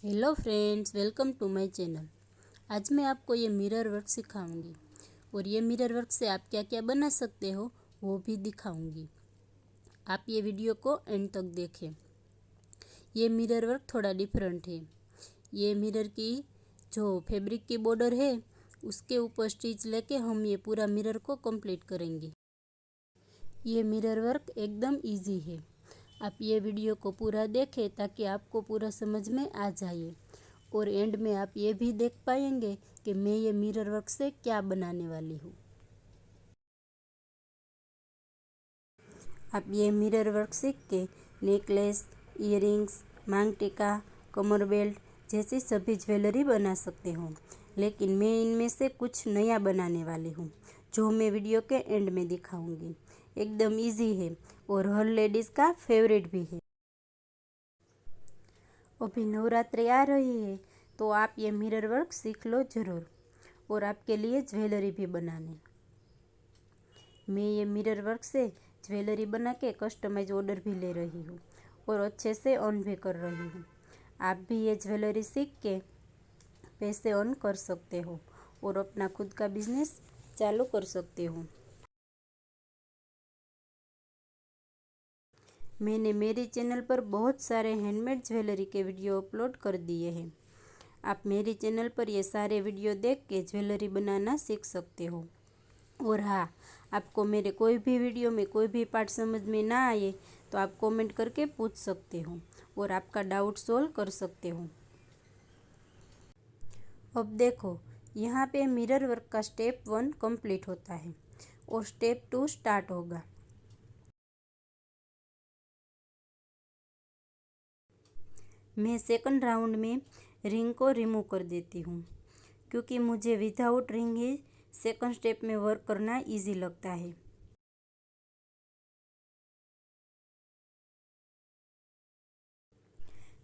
Hello friends, welcome to my channel. आज मैं आपको ये मिरर वर्क सिखाऊंगी और ये मिरर वर्क से आप क्या क्या बना सकते हो वो भी दिखाऊंगी। आप ये वीडियो को एंड तक देखें। ये मिरर वर्क थोड़ा डिफरेंट है। ये मिरर की जो फैब्रिक की बॉर्डर है उसके ऊपर स्टिच लेके हम ये पूरा मिरर को कंप्लीट करेंगे। ये मिरर वर्क एकदम इजी है। आप ये वीडियो को पूरा देखें ताकि आपको पूरा समझ में आ जाए और एंड में आप ये भी देख पाएंगे कि मैं ये मिरर वर्क से क्या बनाने वाली हूँ। आप ये मिरर वर्क सीख के नेकलेस, इयररिंग्स, मांग टीका, कमर बेल्ट जैसी सभी ज्वेलरी बना सकते हो। लेकिन मैं इनमें से कुछ नया बनाने वाली हूँ जो मैं वीडियो के एंड में दिखाऊंगी। एकदम इजी है और हर लेडीज़ का फेवरेट भी है। अभी नवरात्रि आ रही है तो आप ये मिरर वर्क सीख लो ज़रूर और आपके लिए ज्वेलरी भी बनाने। मैं ये मिरर वर्क से ज्वेलरी बना के कस्टमाइज ऑर्डर भी ले रही हूँ और अच्छे से अर्न भी कर रही हूँ। आप भी ये ज्वेलरी सीख के पैसे अर्न कर सकते हो और अपना खुद का बिजनेस चालू कर सकते हो। मैंने मेरे चैनल पर बहुत सारे हैंडमेड ज्वेलरी के वीडियो अपलोड कर दिए हैं। आप मेरे चैनल पर ये सारे वीडियो देख के ज्वेलरी बनाना सीख सकते हो। और हाँ, आपको मेरे कोई भी वीडियो में कोई भी पार्ट समझ में ना आए तो आप कमेंट करके पूछ सकते हो और आपका डाउट सॉल्व कर सकते हो। अब देखो, यहाँ पे मिरर वर्क का स्टेप 1 कंप्लीट होता है और स्टेप 2 स्टार्ट होगा। मैं सेकंड राउंड में रिंग को रिमूव कर देती हूँ क्योंकि मुझे विदाउट रिंग ही सेकंड स्टेप में वर्क करना इजी लगता है।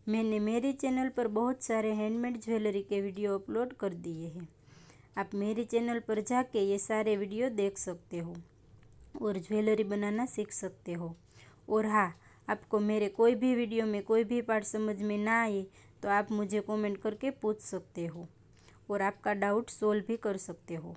मैंने मेरे चैनल पर बहुत सारे हैंडमेड ज्वेलरी के वीडियो अपलोड कर दिए हैं। आप मेरे चैनल पर जाके ये सारे वीडियो देख सकते हो और ज्वेलरी बनाना सीख सकते हो। और हाँ, आपको मेरे कोई भी वीडियो में कोई भी पार्ट समझ में ना आए तो आप मुझे कमेंट करके पूछ सकते हो और आपका डाउट सोल्व भी कर सकते हो।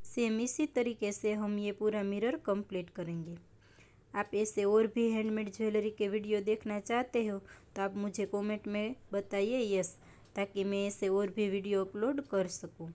सेम इसी तरीके से हम ये पूरा मिरर कंप्लीट करेंगे। आप ऐसे और भी हैंडमेड ज्वेलरी के वीडियो देखना चाहते हो तो आप मुझे कमेंट में बताइए यस, ताकि मैं ऐसे और भी वीडियो अपलोड कर सकूं।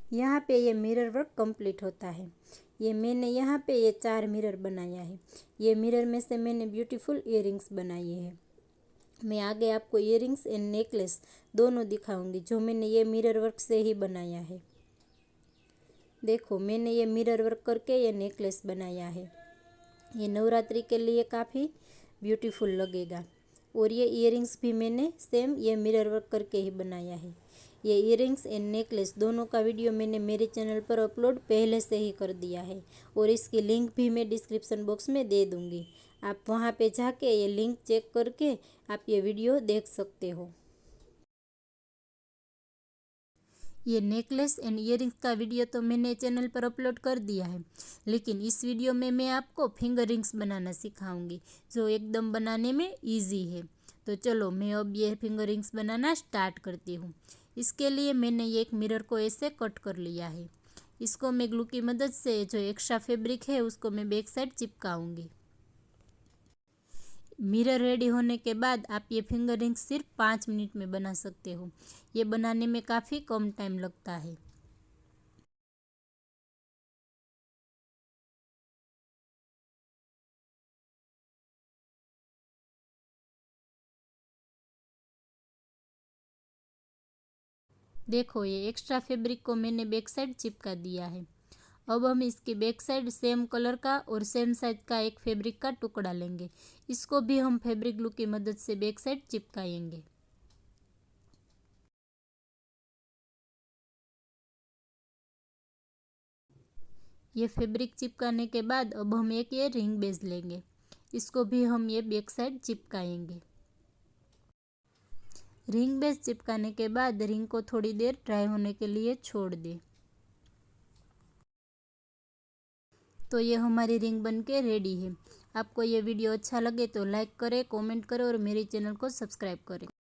यहाँ पे ये मिरर वर्क कंप्लीट होता है। ये मैंने यहाँ पे ये 4 मिरर बनाया है। ये मिरर में से मैंने ब्यूटीफुल इयररिंग्स बनाए हैं। मैं आगे आपको इयररिंग्स एंड नेकलेस दोनों दिखाऊंगी जो मैंने ये मिरर वर्क से ही बनाया है। देखो मैंने ये मिरर वर्क करके ये नेकलेस बनाया है। ये नवरात्रि के लिए काफ़ी ब्यूटीफुल लगेगा। और ये इयररिंग्स भी मैंने सेम ये मिरर वर्क करके ही बनाया है। ये इयररिंग्स एंड नेकलेस दोनों का वीडियो मैंने मेरे चैनल पर अपलोड पहले से ही कर दिया है और इसकी लिंक भी मैं डिस्क्रिप्शन बॉक्स में दे दूँगी। आप वहाँ पे जाके ये लिंक चेक करके आप ये वीडियो देख सकते हो। ये नेकलेस एंड इयररिंग्स का वीडियो तो मैंने चैनल पर अपलोड कर दिया है, लेकिन इस वीडियो में मैं आपको फिंगर रिंग्स बनाना सिखाऊंगी जो एकदम बनाने में इजी है। तो चलो मैं अब ये फिंगर रिंग्स बनाना स्टार्ट करती हूँ। इसके लिए मैंने ये एक मिरर को ऐसे कट कर लिया है। इसको मैं ग्लू की मदद से जो एक्स्ट्रा फैब्रिक है उसको मैं बैक साइड चिपकाऊंगी। मिरर रेडी होने के बाद आप ये फिंगर रिंग्स सिर्फ 5 मिनट में बना सकते हो। ये बनाने में काफ़ी कम टाइम लगता है। देखो ये एक्स्ट्रा फैब्रिक को मैंने बैक साइड चिपका दिया है। अब हम इसकी बैक साइड सेम कलर का और सेम साइज का एक फैब्रिक का टुकड़ा लेंगे। इसको भी हम फैब्रिक ग्लू की मदद से बैक साइड चिपकाएंगे। ये फैब्रिक चिपकाने के बाद अब हम एक ये रिंग बेस लेंगे। इसको भी हम ये बैक साइड चिपकाएंगे। रिंग बेस चिपकाने के बाद रिंग को थोड़ी देर ड्राई होने के लिए छोड़ दें। तो ये हमारी रिंग बनके रेडी है। आपको ये वीडियो अच्छा लगे तो लाइक करें, कमेंट करें और मेरे चैनल को सब्सक्राइब करें।